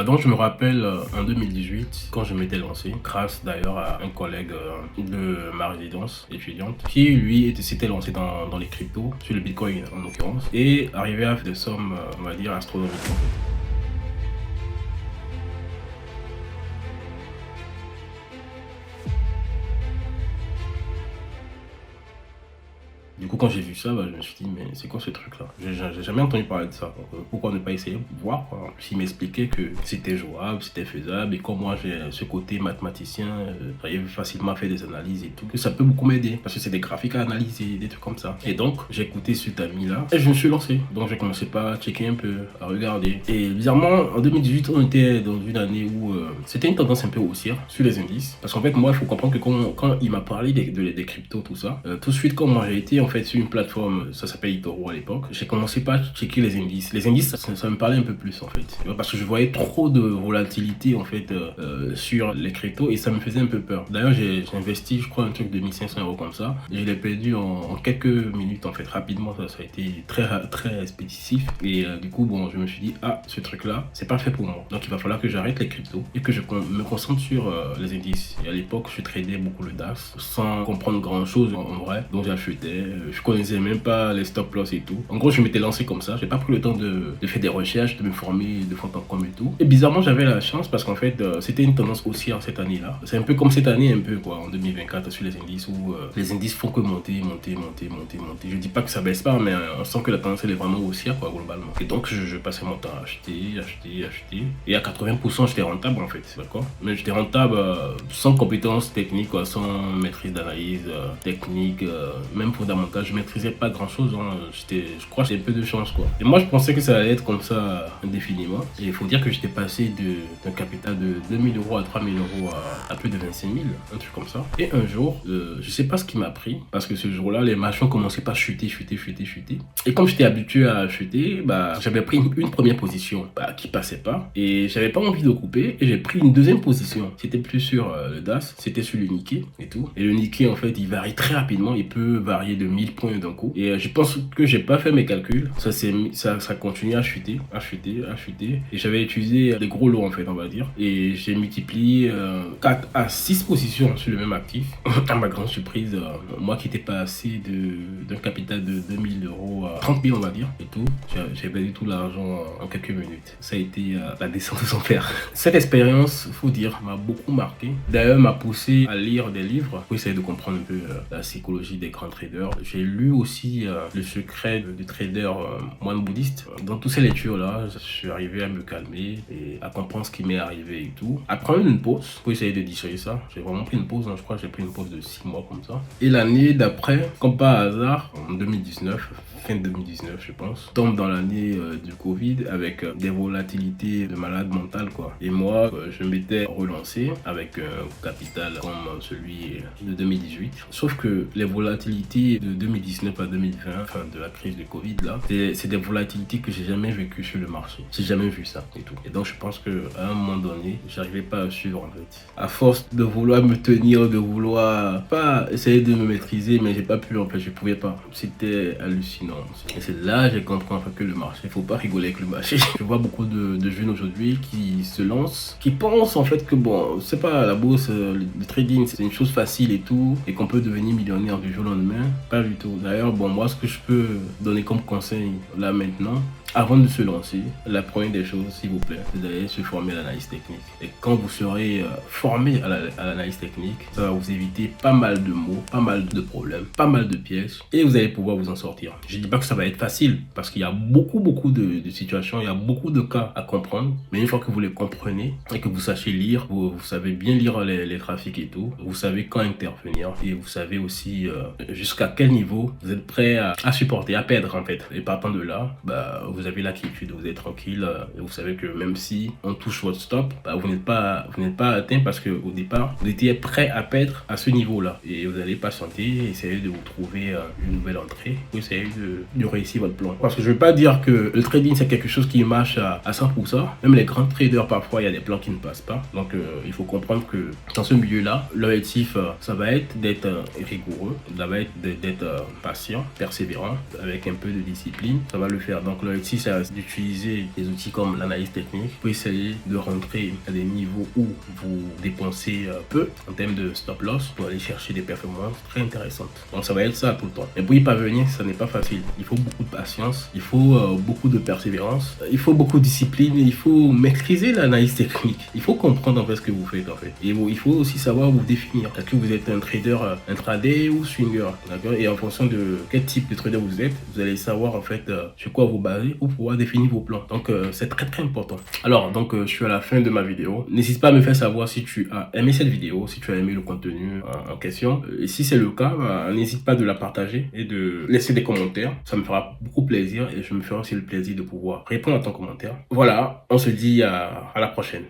Donc je me rappelle en 2018 quand je m'étais lancé, grâce d'ailleurs à un collègue de ma résidence étudiante qui lui s'était lancé dans les cryptos, sur le Bitcoin en l'occurrence, et arrivé à des sommes, on va dire, astronomiques. Du coup, quand j'ai vu ça, je me suis dit, mais c'est quoi ce truc-là? J'ai jamais entendu parler de ça. Donc, pourquoi ne pas essayer de voir, quoi. Puis il m'expliquait que c'était jouable, c'était faisable, et comme moi j'ai ce côté mathématicien, j'arrive facilement à faire des analyses et tout, que ça peut beaucoup m'aider, parce que c'est des graphiques à analyser, des trucs comme ça. Et donc, j'ai écouté cet ami-là, et je me suis lancé. Donc, j'ai commencé par checker un peu, à regarder. Et bizarrement, en 2018, on était dans une année où c'était une tendance un peu haussière sur les indices. Parce qu'en fait, moi, il faut comprendre que quand il m'a parlé des cryptos, tout ça, tout de suite, quand moi j'ai été en fait sur une plateforme, ça s'appelle eToro à l'époque, j'ai commencé par checker les indices. Les indices, ça me parlait un peu plus en fait, parce que je voyais trop de volatilité en fait sur les cryptos et ça me faisait un peu peur. D'ailleurs, j'ai investi, je crois, un truc de 1500 € comme ça, et je l'ai perdu en quelques minutes en fait, rapidement. Ça a été très expéditif et du coup, bon, je me suis dit, ah, ce truc-là, c'est pas fait pour moi. Donc, il va falloir que j'arrête les cryptos et que je me concentre sur les indices. Et à l'époque, je tradais beaucoup le DAX sans comprendre grand-chose en vrai, donc j'achetais. Je connaissais même pas les stop loss et tout. En gros, je m'étais lancé comme ça. J'ai pas pris le temps de faire des recherches, de me former de fond en comble et tout. Et bizarrement, j'avais la chance parce qu'en fait, c'était une tendance haussière cette année-là. C'est un peu comme cette année, un peu quoi, en 2024 sur les indices où les indices font que monter. Je dis pas que ça baisse pas, mais on sent que la tendance elle est vraiment haussière quoi, globalement. Et donc, je passais mon temps à acheter. Et à 80%, j'étais rentable en fait, d'accord. Mais j'étais rentable sans compétences techniques, quoi, sans maîtrise d'analyse technique, même fondamentale. Je maîtrisais pas grand chose, hein. Je crois que j'ai peu de chance quoi. Et moi je pensais que ça allait être comme ça indéfiniment. Et il faut dire que j'étais passé d'un capital de 2000 € à 3000 € à plus de 25 000, un truc comme ça. Et un jour, je sais pas ce qui m'a pris, parce que ce jour-là, les marchés ont commencé par chuter. Et comme j'étais habitué à chuter, j'avais pris une première position qui passait pas. Et j'avais pas envie de couper. Et j'ai pris une deuxième position. C'était plus sur le DAS, c'était sur le Nikkei et tout. Et le Nikkei en fait, il varie très rapidement. Il peut varier de 1000 points d'un coup. Et je pense que j'ai pas fait mes calculs. Ça continue à chuter. Et j'avais utilisé des gros lots en fait, on va dire. Et j'ai multiplié 4 à 6 positions sur le même actif. À ma grande surprise, moi qui étais passé d'un capital de 2000 € à 30 000 on va dire et tout, j'ai perdu tout l'argent en quelques minutes. Ça a été la descente aux enfers. Cette expérience, faut dire, m'a beaucoup marqué. D'ailleurs, m'a poussé à lire des livres pour essayer de comprendre un peu la psychologie des grands traders. J'ai lu aussi Le secret du trader moine bouddhiste. Dans toutes ces lectures-là, je suis arrivé à me calmer et à comprendre ce qui m'est arrivé et tout. À prendre une pause pour essayer de digérer ça. J'ai vraiment pris une pause, hein. Je crois que j'ai pris une pause de 6 mois comme ça. Et l'année d'après, comme par hasard, en 2019, fin 2019 je pense, tombe dans l'année du Covid avec des volatilités de malade mental quoi. Et moi, je m'étais relancé avec un capital comme celui de 2018. Sauf que les volatilités de 2019 à 2020, enfin de la crise du Covid là, c'est des volatilités que j'ai jamais vécues sur le marché. J'ai jamais vu ça et tout. Et donc je pense que à un moment donné, j'arrivais pas à suivre en fait. À force de vouloir me tenir, de vouloir pas essayer de me maîtriser, mais j'ai pas pu en fait, je pouvais pas. C'était hallucinant. Et c'est là que j'ai compris en fait que le marché, il faut pas rigoler avec le marché. Je vois beaucoup de jeunes aujourd'hui qui se lancent, qui pensent en fait que bon, c'est pas la bourse, le trading, c'est une chose facile et tout, et qu'on peut devenir millionnaire du jour au lendemain. Pas du tout. D'ailleurs, bon, moi, ce que je peux donner comme conseil là maintenant, avant de se lancer, la première des choses, s'il vous plaît, c'est d'aller se former à l'analyse technique. Et quand vous serez formé à l'analyse technique, ça va vous éviter pas mal de mots, pas mal de problèmes, pas mal de pièges, et vous allez pouvoir vous en sortir. Je dis pas que ça va être facile, parce qu'il y a beaucoup de situations, il y a beaucoup de cas à comprendre, mais une fois que vous les comprenez, et que vous sachez lire, vous savez bien lire les trafics et tout, vous savez quand intervenir, et vous savez aussi jusqu'à quel niveau vous êtes prêt à supporter, à perdre en fait. Et partant de là, vous avez la quiétude, vous êtes tranquille et vous savez que même si on touche votre stop, vous n'êtes pas atteint parce que au départ vous étiez prêt à perdre à ce niveau-là et vous allez patienter, essayer de vous trouver une nouvelle entrée pour essayer de réussir votre plan. Parce que je ne veux pas dire que le trading c'est quelque chose qui marche à 100%. Même les grands traders parfois il y a des plans qui ne passent pas. Donc il faut comprendre que dans ce milieu-là, l'objectif ça va être d'être rigoureux, ça va être d'être patient, persévérant, avec un peu de discipline. Ça va le faire. Donc l'objectif aussi d'utiliser des outils comme l'analyse technique pour essayer de rentrer à des niveaux où vous dépensez peu en termes de stop loss pour aller chercher des performances très intéressantes. Donc ça va être ça tout le temps. Mais pour y parvenir, ça n'est pas facile. Il faut beaucoup de patience, il faut beaucoup de persévérance, il faut beaucoup de discipline, il faut maîtriser l'analyse technique. Il faut comprendre en fait ce que vous faites en fait. Et il faut aussi savoir vous définir. Est-ce que vous êtes un trader intraday ou swinger, d'accord? Et en fonction de quel type de trader vous êtes, vous allez savoir en fait sur quoi vous baser pour pouvoir définir vos plans. Donc c'est très très important. Alors donc je suis à la fin de ma vidéo. N'hésite pas à me faire savoir si tu as aimé cette vidéo, si tu as aimé le contenu en question. Et si c'est le cas, n'hésite pas de la partager et de laisser des commentaires. Ça me fera beaucoup plaisir et je me ferai aussi le plaisir de pouvoir répondre à ton commentaire. Voilà, on se dit à la prochaine.